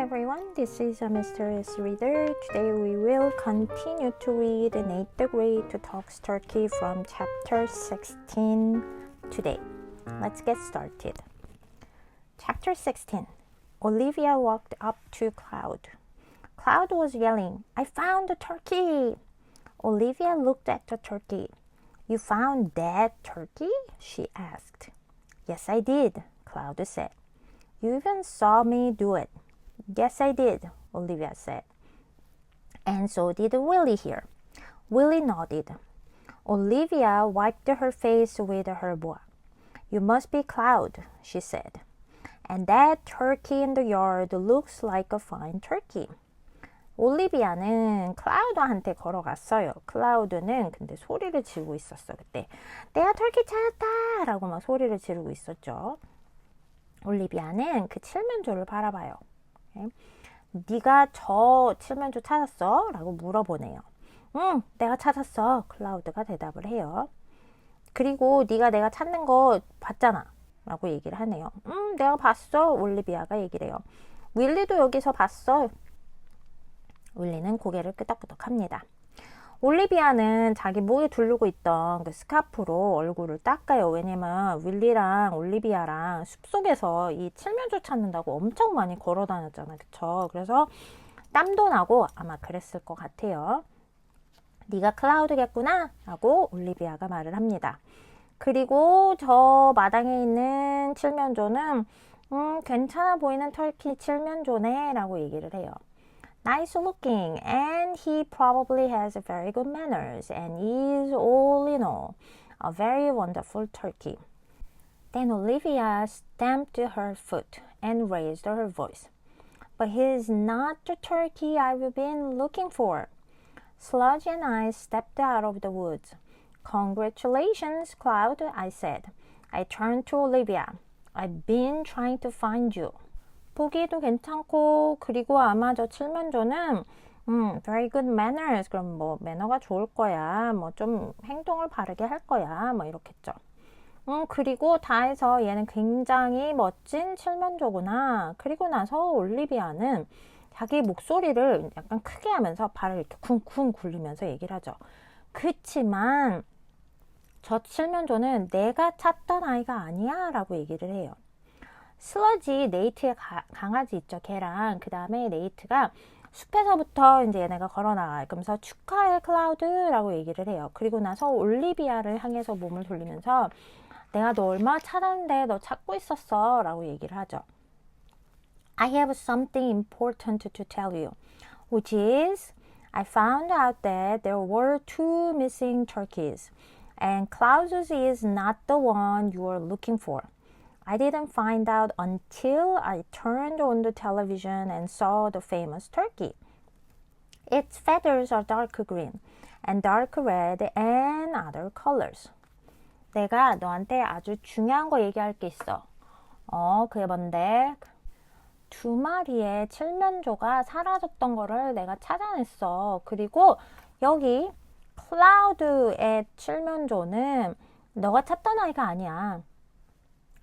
everyone, this is a Mysterious Reader. Today we will continue to read Nate the Great Talks Turkey from chapter 16 today. Let's get started. Chapter 16. Olivia walked up to Cloud. Cloud was yelling, "I found the turkey!" Olivia looked at the turkey. "You found that turkey?" she asked. "Yes, I did," Cloud said. "You even saw me do it." "Yes, I did," Olivia said. "And so did Willie here." Willie nodded. Olivia wiped her face with her boa. "You must be Cloud," she said. "And that turkey in the yard looks like a fine turkey." 올리비아는 클라우드한테 걸어갔어요. 클라우드는 근데 소리를 지르고 있었어. 그때 내가 터키 찾았다 라고 막 소리를 지르고 있었죠. 올리비아는 그 칠면조를 바라봐요. 네가 저 칠면조 찾았어? 라고 물어보네요. 응, 내가 찾았어. 클라우드가 대답을 해요. 그리고 네가 내가 찾는 거 봤잖아. 라고 얘기를 하네요. 내가 봤어. 올리비아가 얘기를 해요. 윌리도 여기서 봤어. 윌리는 고개를 끄덕끄덕합니다. 올리비아는 자기 목에 두르고 있던 그 스카프로 얼굴을 닦아요. 왜냐면 윌리랑 올리비아랑 숲속에서 이 칠면조 찾는다고 엄청 많이 걸어 다녔잖아요. 그쵸? 그래서 땀도 나고 아마 그랬을 것 같아요. 네가 클라우드겠구나 라고 올리비아가 말을 합니다. 그리고 저 마당에 있는 칠면조는 괜찮아 보이는 터키 칠면조네 라고 얘기를 해요. Nice looking, and he probably has very good manners, and is all in all a very wonderful turkey. Then Olivia stamped her foot and raised her voice. But he's not the turkey I've been looking for. Sludge and I stepped out of the woods. Congratulations, Cloud, I said. I turned to Olivia. I've been trying to find you. 보기도 괜찮고 그리고 아마 저 칠면조는 very good manners 그럼 뭐 매너가 좋을 거야 뭐 좀 행동을 바르게 할 거야 뭐 이렇겠죠. 그리고 다 해서 얘는 굉장히 멋진 칠면조구나. 그리고 나서 올리비아는 자기 목소리를 약간 크게 하면서 발을 이렇게 쿵쿵 굴리면서 얘기를 하죠. 그치만 저 칠면조는 내가 찾던 아이가 아니야 라고 얘기를 해요. 슬러지, 네이트의 강아지 있죠. 걔랑 그 다음에 네이트가 숲에서부터 이제 얘네가 걸어나가요. 그러면서 축하해 클라우드라고 얘기를 해요. 그리고 나서 올리비아를 향해서 몸을 돌리면서 내가 너 얼마나 찾았는데 너 찾고 있었어 라고 얘기를 하죠. I have something important to tell you, which is I found out that there were 2 missing turkeys, and Cloud's is not the one you are looking for. I didn't find out until I turned on the television and saw the famous turkey. Its feathers are dark green and dark red and other colors. 내가 너한테 아주 중요한 거 얘기할 게 있어. 그게 뭔데? 2 마리의 칠면조가 사라졌던 거를 내가 찾아냈어. 그리고 여기 클라우드의 칠면조는 너가 찾던 아이가 아니야.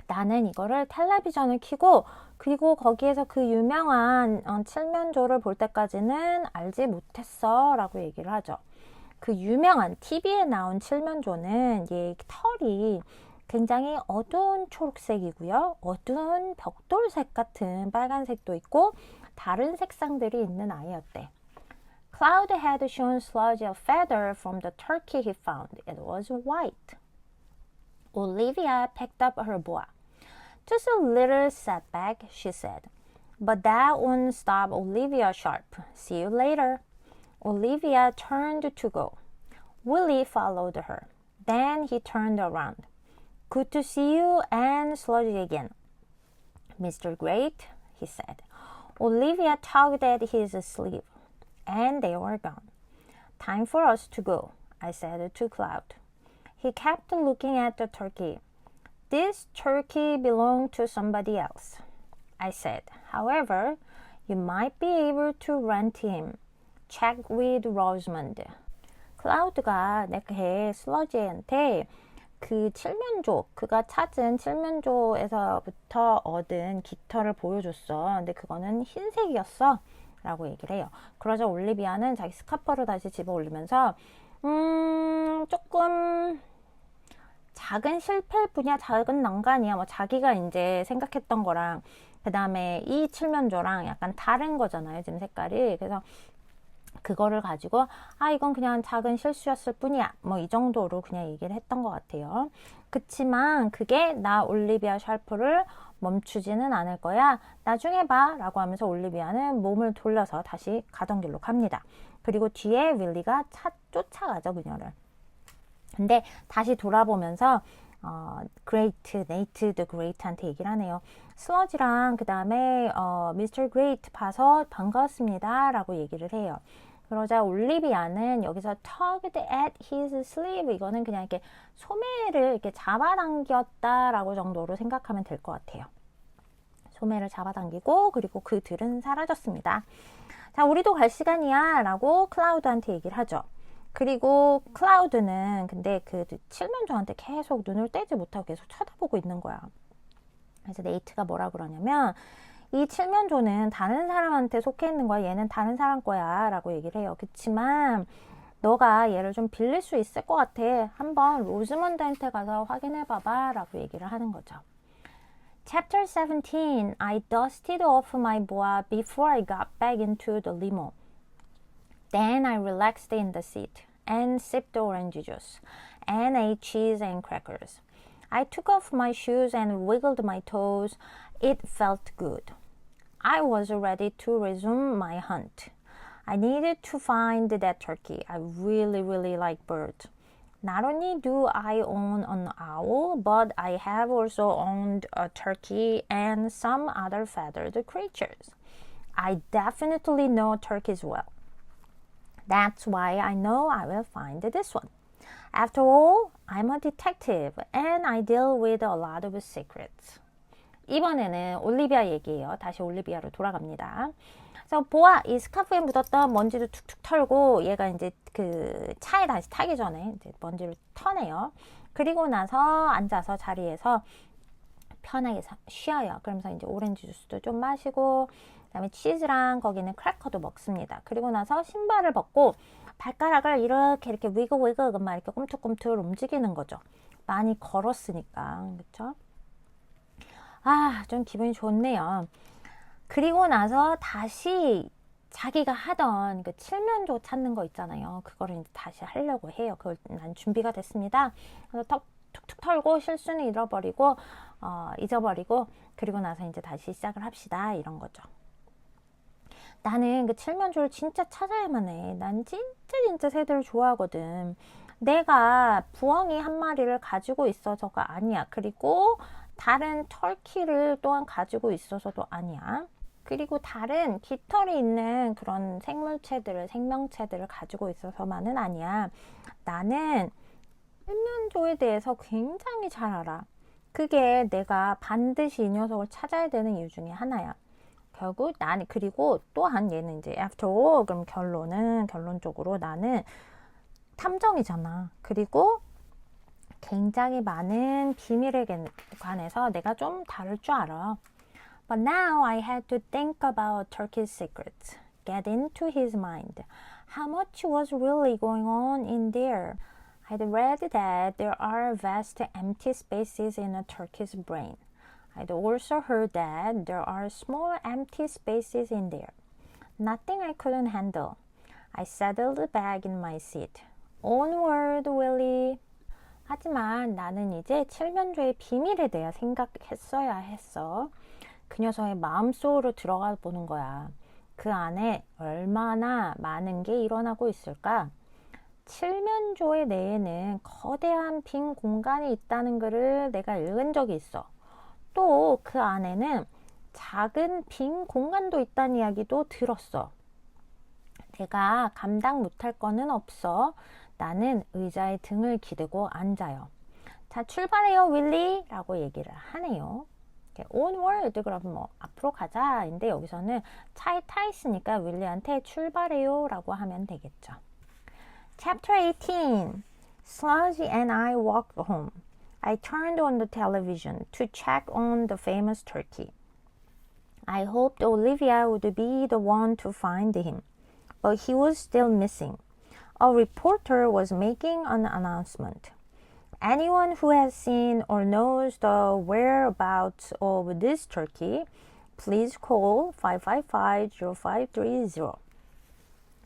나는 이거를 텔레비전을 켜고 그리고 거기에서 그 유명한 칠면조를 볼 때까지는 알지 못했어 라고 얘기를 하죠. 그 유명한 TV에 나온 칠면조는 얘 털이 굉장히 어두운 초록색이고요. 어두운 벽돌색 같은 빨간색도 있고 다른 색상들이 있는 아이였대. Cloud had shown Sludge a feather from the turkey he found. It was white. Olivia picked up her boa. Just a little setback, she said. But that won't stop Olivia sharp. See you later. Olivia turned to go. Willie followed her. Then he turned around. Good to see you and Sludge again. Mr. Great, he said. Olivia tugged at his sleeve, and they were gone. Time for us to go, I said to Cloud. He kept looking at the turkey. This turkey belonged to somebody else, I said. However, you might be able to rent him. Check with Rosamond. 클라우드가 내게 슬러지한테 그 칠면조, 그가 찾은 칠면조에서부터 얻은 깃털을 보여줬어. 근데 그거는 흰색이었어. 라고 얘기를 해요. 그러자 올리비아는 자기 스카프를 다시 집어 올리면서 조금 작은 실패일 뿐이야, 작은 난관이야. 뭐 자기가 이제 생각했던 거랑 그 다음에 이 칠면조랑 약간 다른 거잖아요, 지금 색깔이. 그래서 그거를 가지고 이건 그냥 작은 실수였을 뿐이야, 뭐 이 정도로 그냥 얘기를 했던 것 같아요. 그치만 그게 나 올리비아 샬프를 멈추지는 않을 거야, 나중에 봐 라고 하면서 올리비아는 몸을 돌려서 다시 가던 길로 갑니다. 그리고 뒤에 윌리가 쫓아가죠, 그녀를. 근데 다시 돌아보면서 그레이트, 네이트 더 그레이트한테 얘기를 하네요. 슬러지랑 그 다음에 미스터 그레이트 봐서 반가웠습니다 라고 얘기를 해요. 그러자 올리비아는 여기서 tugged at his sleeve, 이거는 그냥 이렇게 소매를 이렇게 잡아당겼다라고 정도로 생각하면 될 것 같아요. 소매를 잡아당기고 그리고 그들은 사라졌습니다. 자, 우리도 갈 시간이야 라고 클라우드한테 얘기를 하죠. 그리고 클라우드는 근데 그 칠면조한테 계속 눈을 떼지 못하고 계속 쳐다보고 있는 거야. 그래서 네이트가 뭐라 그러냐면 이 칠면조는 다른 사람한테 속해 있는 거야, 얘는 다른 사람 거야 라고 얘기를 해요. 그치만 너가 얘를 좀 빌릴 수 있을 것 같아, 한번 로즈먼드한테 가서 확인해 봐봐 라고 얘기를 하는 거죠. Chapter 17. I dusted off my boa before I got back into the limo. Then I relaxed in the seat and sipped orange juice and ate cheese and crackers. I took off my shoes and wiggled my toes. It felt good. I was ready to resume my hunt. I needed to find that turkey. I really like birds. Not only do I own an owl, but I have also owned a turkey and some other feathered creatures. I definitely know turkeys well. That's why I know I will find this one. After all, I'm a detective and I deal with a lot of secrets. 이번에는 올리비아 얘기예요. 다시 올리비아로 돌아갑니다. 그래서 보아, 이 스카프에 묻었던 먼지도 툭툭 털고 얘가 이제 그 차에 다시 타기 전에 이제 먼지를 터내요. 그리고 나서 앉아서 자리에서 편하게 쉬어요. 그러면서 이제 오렌지 주스도 좀 마시고 그다음에 치즈랑 거기는 크래커도 먹습니다. 그리고 나서 신발을 벗고 발가락을 이렇게 위글 막 이렇게 꿈틀꿈틀 움직이는 거죠. 많이 걸었으니까. 그렇죠? 좀 기분이 좋네요. 그리고 나서 다시 자기가 하던 그 칠면조 찾는 거 있잖아요. 그거를 이제 다시 하려고 해요. 그걸 난 준비가 됐습니다. 그래서 툭툭 털고 실수는 잊어버리고 그리고 나서 이제 다시 시작을 합시다, 이런 거죠. 나는 그 칠면조를 진짜 찾아야만 해. 난 진짜 새들을 좋아하거든. 내가 부엉이 한 마리를 가지고 있어서가 아니야. 그리고 다른 터키를 또한 가지고 있어서도 아니야. 그리고 다른 깃털이 있는 그런 생명체들을 가지고 있어서만은 아니야. 나는 칠면조에 대해서 굉장히 잘 알아. 그게 내가 반드시 이 녀석을 찾아야 되는 이유 중에 하나야. 결국 나는, 그리고 또한 얘는 이제 after all, 그럼 결론적으로 나는 탐정이잖아. 그리고 굉장히 많은 비밀에 관해서 내가 좀 다룰 줄 알아. But now I had to think about Turkey's secrets, get into his mind. How much was really going on in there? I'd read that there are vast empty spaces in a turkey's brain. I'd also heard that there are small empty spaces in there. Nothing I couldn't handle. I settled back in my seat. Onward, Willie. 하지만 나는 이제 칠면조의 비밀에 대해 생각했어야 했어. 그 녀석의 마음속으로 들어가 보는 거야. 그 안에 얼마나 많은 게 일어나고 있을까? 칠면조의 내에는 거대한 빈 공간이 있다는 글을 내가 읽은 적이 있어. 또 그 안에는 작은 빈 공간도 있다는 이야기도 들었어. 내가 감당 못할 거는 없어. 나는 의자에 등을 기대고 앉아요. 자, 출발해요, 윌리! 라고 얘기를 하네요. onward, 그러면 뭐 앞으로 가자인데 여기서는 차에 타 있으니까 윌리한테 출발해요 라고 하면 되겠죠. Chapter 18. Sludge and I walked home. I turned on the television to check on the famous turkey. I hoped Olivia would be the one to find him, but he was still missing. A reporter was making an announcement. Anyone who has seen or knows the whereabouts of this turkey, please call 555-0530.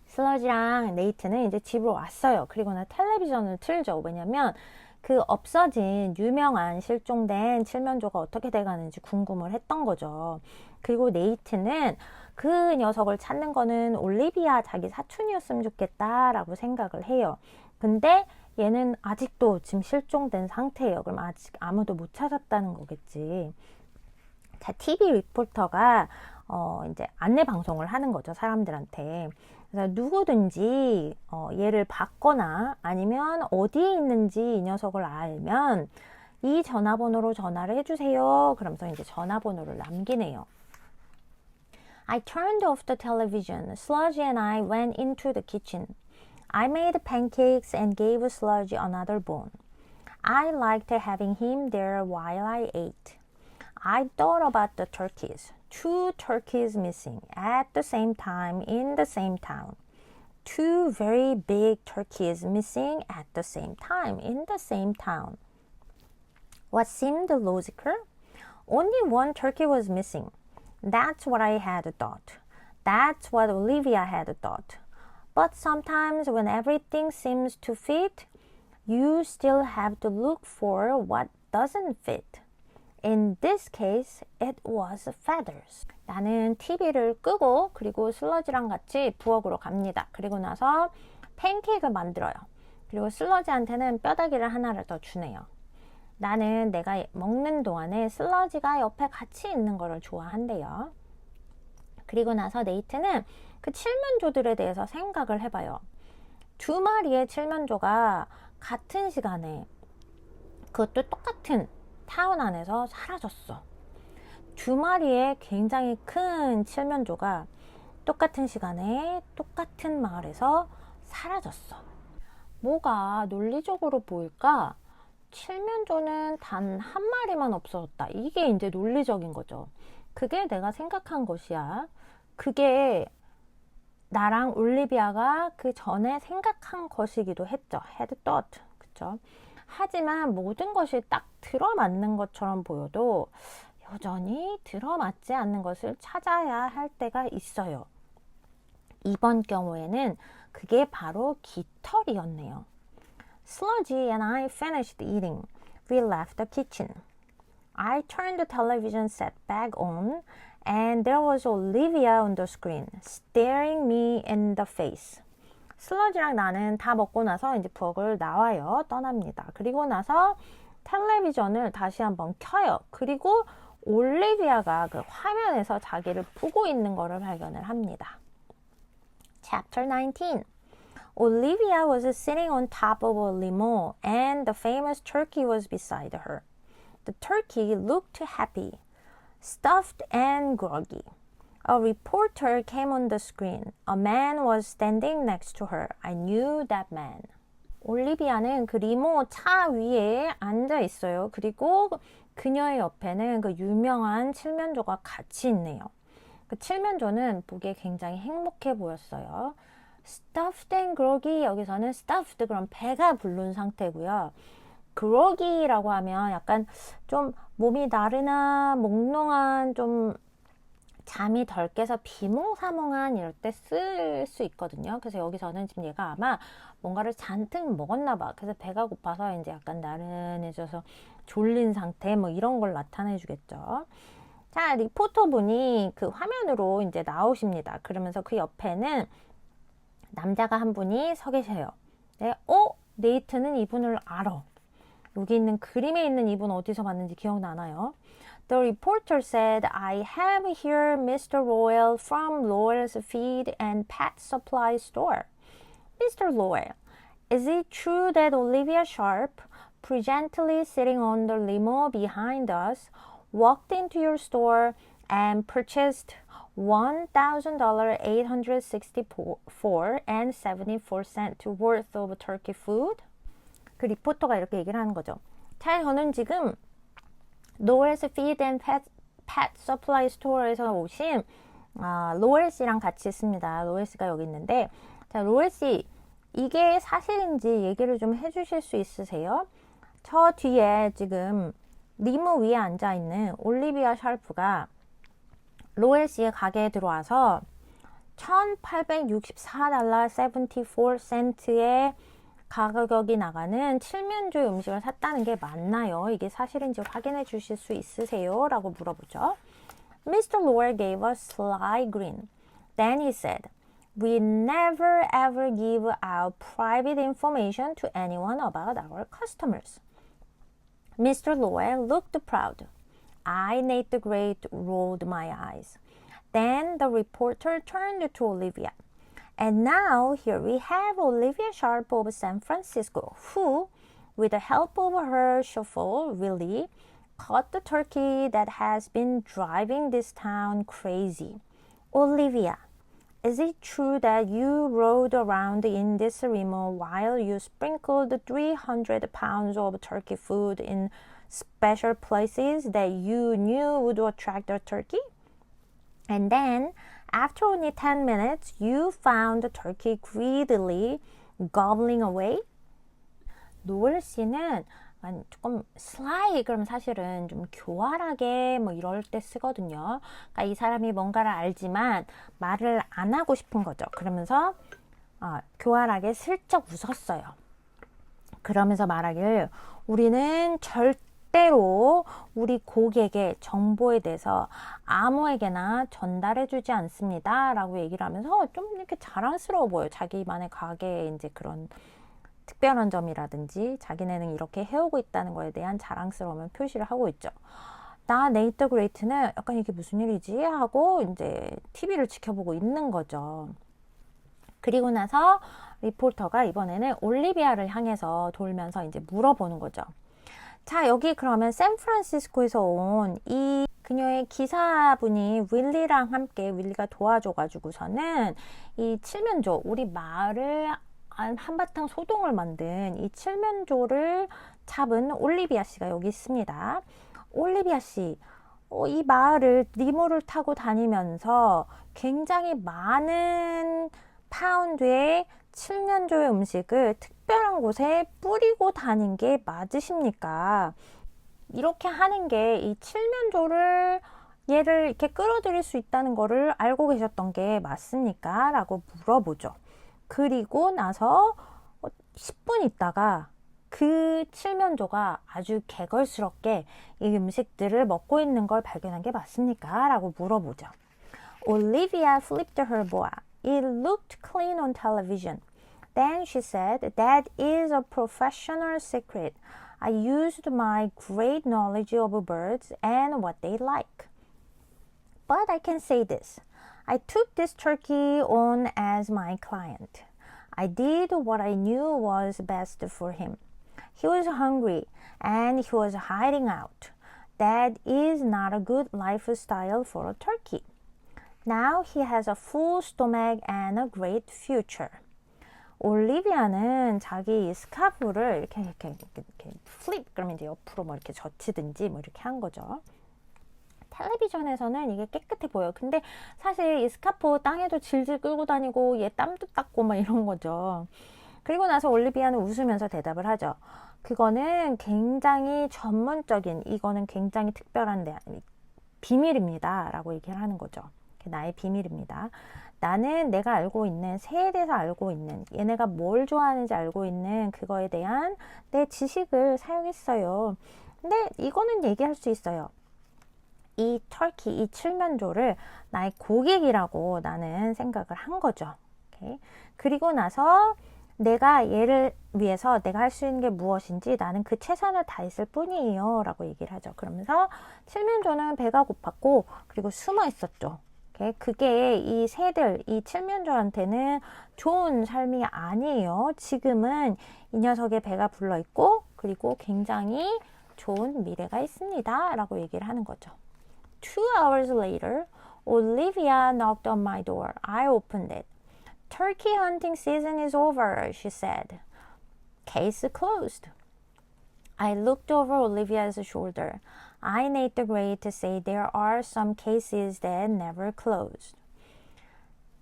슬러지랑 네이트는 이제 집으로 왔어요. 그리고는 텔레비전을 틀죠. 왜냐면 그 없어진 유명한 실종된 칠면조가 어떻게 돼가는지 궁금을 했던 거죠. 그리고 네이트는 그 녀석을 찾는 거는 올리비아 자기 사촌이었으면 좋겠다라고 생각을 해요. 근데 얘는 아직도 지금 실종된 상태예요. 그럼 아직 아무도 못 찾았다는 거겠지. 자, TV 리포터가 이제 안내 방송을 하는 거죠, 사람들한테. 그래서 누구든지 얘를 봤거나 아니면 어디에 있는지 이 녀석을 알면 이 전화번호로 전화를 해주세요. 그러면서 이제 전화번호를 남기네요. I turned off the television. Sludge and I went into the kitchen. I made pancakes and gave Sludge another bone. I liked having him there while I ate. I thought about the turkeys. 2 turkeys missing at the same time in the same town. 2 very big turkeys missing at the same time in the same town. What seemed logical? Only 1 turkey was missing. That's what I had thought. That's what Olivia had thought. But sometimes when everything seems to fit, you still have to look for what doesn't fit. In this case, it was feathers. 나는 TV를 끄고 그리고 슬러지랑 같이 부엌으로 갑니다. 그리고 나서 팬케이크를 만들어요. 그리고 슬러지한테는 뼈다귀를 하나를 더 주네요. 나는 내가 먹는 동안에 슬러지가 옆에 같이 있는 거를 좋아한대요. 그리고 나서 네이트는 그 칠면조들에 대해서 생각을 해봐요. 2 마리의 칠면조가 같은 시간에 그것도 똑같은 타운 안에서 사라졌어. 2 마리의 굉장히 큰 칠면조가 똑같은 시간에 똑같은 마을에서 사라졌어. 뭐가 논리적으로 보일까? 칠면조는 단 1 마리만 없어졌다. 이게 이제 논리적인 거죠. 그게 내가 생각한 것이야. 그게 나랑 올리비아가 그 전에 생각한 것이기도 했죠. had thought. 그쵸? 하지만 모든 것이 딱 들어맞는 것처럼 보여도 여전히 들어맞지 않는 것을 찾아야 할 때가 있어요. 이번 경우에는 그게 바로 깃털이었네요. Sludgy and I finished eating. We left the kitchen. I turned the television set back on and there was Olivia on the screen, staring me in the face. 슬러지랑 나는 다 먹고 나서 이제 부엌을 나와요. 떠납니다. 그리고 나서 텔레비전을 다시 한번 켜요. 그리고 올리비아가 그 화면에서 자기를 보고 있는 거를 발견을 합니다. Chapter 19. Olivia was sitting on top of a limo and the famous turkey was beside her. The turkey looked happy, stuffed and groggy. A reporter came on the screen. A man was standing next to her. I knew that man. 올리비아는 그 리모 차 위에 앉아 있어요. 그리고 그녀의 옆에는 그 유명한 칠면조가 같이 있네요. 그 칠면조는 보기에 굉장히 행복해 보였어요. Stuffed and groggy, 여기서는 stuffed 그럼 배가 부른 상태고요. groggy라고 하면 약간 좀 몸이 나른한, 몽롱한, 좀 잠이 덜 깨서 비몽사몽한 이럴 때 쓸 수 있거든요. 그래서 여기서는 지금 얘가 아마 뭔가를 잔뜩 먹었나 봐. 그래서 배가 고파서 이제 약간 나른해져서 졸린 상태 뭐 이런 걸 나타내 주겠죠. 자, 리포터 분이 그 화면으로 이제 나오십니다. 그러면서 그 옆에는 남자가 한 분이 서 계셔요. 네, 네이트는 이분을 알아. 여기 있는 그림에 있는 이분 어디서 봤는지 기억나나요? The reporter said, I have here Mr. Royal from Lowell's Feed and Pet Supply Store. Mr. Lowell, is it true that Olivia Sharp, presently sitting on the limo behind us, walked into your store and purchased $1,864.74 worth of turkey food? 그 리포터가 이렇게 얘기를 하는 거죠. 자, 저는 지금 Noel's Feed and Pet Supply Store에서 오신 로엘 씨랑 같이 있습니다. 로엘 씨가 여기 있는데, 자, 로엘 씨, 이게 사실인지 얘기를 좀 해주실 수 있으세요? 저 뒤에 지금 리무 위에 앉아 있는 올리비아 샬프가 로엘 씨의 가게에 들어와서 $1,864.74의 가격이 나가는 칠면조의 음식을 샀다는 게 맞나요? 이게 사실인지 확인해 주실 수 있으세요? 라고 물어보죠. Mr. Lowell gave a sly grin. Then he said, We never ever give out private information to anyone about our customers. Mr. Lowell looked proud. I, Nate the Great, rolled my eyes. Then the reporter turned to Olivia. And now here we have Olivia Sharp of San Francisco, who, with the help of her chauffeur, Willie, caught the turkey that has been driving this town crazy. Olivia, is it true that you rode around in this limo while you sprinkled 300 pounds of turkey food in special places that you knew would attract the turkey? And then, after only 10 minutes, you found the turkey greedily gobbling away? 노을 씨는 조금 sly, 그럼 사실은 좀 교활하게 뭐 이럴 때 쓰거든요. 그러니까 이 사람이 뭔가를 알지만 말을 안 하고 싶은 거죠. 그러면서 교활하게 슬쩍 웃었어요. 그러면서 말하길, 우리는 절대로 우리 고객의 정보에 대해서 아무에게나 전달해주지 않습니다. 라고 얘기를 하면서 좀 이렇게 자랑스러워 보여요. 자기만의 가게에 이제 그런 특별한 점이라든지 자기네는 이렇게 해오고 있다는 거에 대한 자랑스러움을 표시를 하고 있죠. 나 네이트 그레이트는 약간 이게 무슨 일이지? 하고 이제 TV를 지켜보고 있는 거죠. 그리고 나서 리포터가 이번에는 올리비아를 향해서 돌면서 이제 물어보는 거죠. 자, 여기 그러면 샌프란시스코에서 온 이 그녀의 기사분이 윌리랑 함께 윌리가 도와줘가지고서는 이 칠면조, 우리 마을을 한바탕 소동을 만든 이 칠면조를 잡은 올리비아 씨가 여기 있습니다. 올리비아 씨, 이 마을을 리모를 타고 다니면서 굉장히 많은 파운드의 칠면조의 음식을 특별한 곳에 뿌리고 다닌 게 맞으십니까? 이렇게 하는 게 이 칠면조를 얘를 이렇게 끌어들일 수 있다는 거를 알고 계셨던 게 맞습니까? 라고 물어보죠. 그리고 나서 10분 있다가 그 칠면조가 아주 개걸스럽게 이 음식들을 먹고 있는 걸 발견한 게 맞습니까? 라고 물어보죠. Olivia flipped her boa. It looked clean on television. Then she said, That is a professional secret. I used my great knowledge of birds and what they like. But I can say this. I took this turkey on as my client. I did what I knew was best for him. He was hungry and he was hiding out. That is not a good lifestyle for a turkey. Now he has a full stomach and a great future. 올리비아는 자기 스카프를 이렇게 플립, 그러면 이제 옆으로 뭐 이렇게 젖히든지 뭐 이렇게 한 거죠. 텔레비전에서는 이게 깨끗해 보여요. 근데 사실 이 스카프 땅에도 질질 끌고 다니고 얘 땀도 닦고 막 이런 거죠. 그리고 나서 올리비아는 웃으면서 대답을 하죠. 그거는 굉장히 전문적인, 이거는 굉장히 특별한 비밀입니다. 라고 얘기를 하는 거죠. 나의 비밀입니다. 나는 내가 알고 있는, 새에 대해서 알고 있는, 얘네가 뭘 좋아하는지 알고 있는 그거에 대한 내 지식을 사용했어요. 근데 이거는 얘기할 수 있어요. 이 터키, 이 칠면조를 나의 고객이라고 나는 생각을 한 거죠. 오케이? 그리고 나서 내가 얘를 위해서 내가 할 수 있는 게 무엇인지 나는 그 최선을 다했을 뿐이에요. 라고 얘기를 하죠. 그러면서 칠면조는 배가 고팠고 그리고 숨어 있었죠. 오케이? 그게 이 새들, 이 칠면조한테는 좋은 삶이 아니에요. 지금은 이 녀석의 배가 불러있고 그리고 굉장히 좋은 미래가 있습니다. 라고 얘기를 하는 거죠. 2 hours later, Olivia knocked on my door. I opened it. Turkey hunting season is over, she said. Case closed. I looked over Olivia's shoulder. I Nate the Great to say there are some cases that never closed.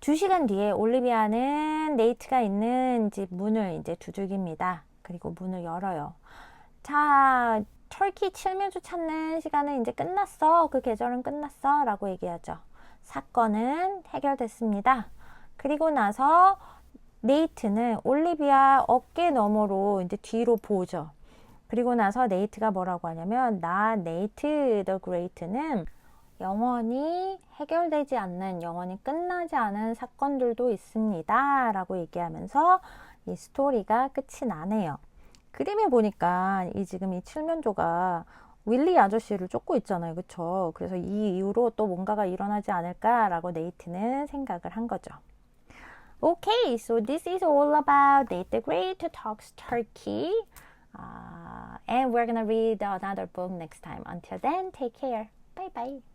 2시간 뒤에 올리비아는 네이트가 있는 집 문을 이제 두들깁니다. 그리고 문을 열어요. 자, 터키 칠면조 찾는 시간은 이제 끝났어. 그 계절은 끝났어. 라고 얘기하죠. 사건은 해결됐습니다. 그리고 나서 네이트는 올리비아 어깨 너머로 이제 뒤로 보죠. 그리고 나서 네이트가 뭐라고 하냐면, 나 네이트 the Great는 영원히 해결되지 않는, 영원히 끝나지 않은 사건들도 있습니다. 라고 얘기하면서 이 스토리가 끝이 나네요. 그림에 보니까 지금 이 칠면조가 윌리 아저씨를 쫓고 있잖아요. 그쵸? 그래서 이 이후로 또 뭔가가 일어나지 않을까라고 네이트는 생각을 한 거죠. Okay, so this is all about Nate the Great Talks Turkey. And we're gonna read another book next time. Until then, take care. Bye bye.